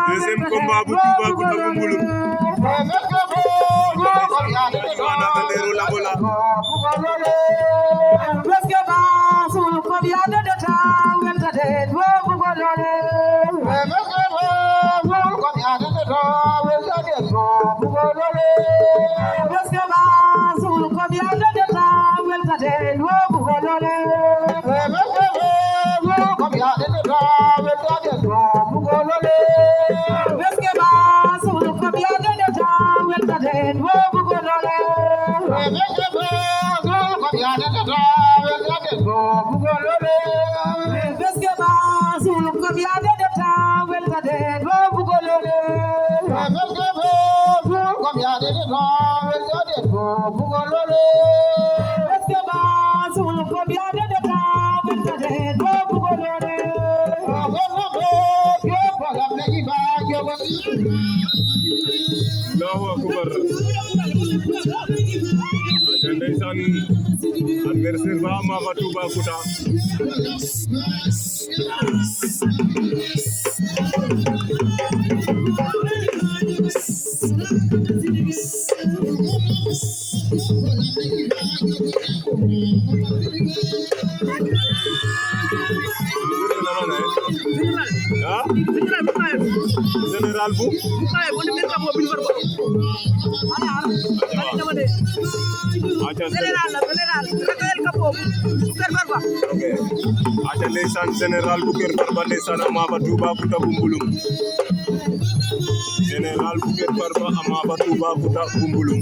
deuxième combat bu Toubacouta bu Mbouloum Leru Lambola Allahu akbar ndeysaan adversaire ba Ama fa Toubacouta General bu aca ndeysaan General bu Kër Farba ndeysaan Ama fa Toubacouta bu Mbouloum General bu Kër Farba Ama fa Toubacouta bu Mbouloum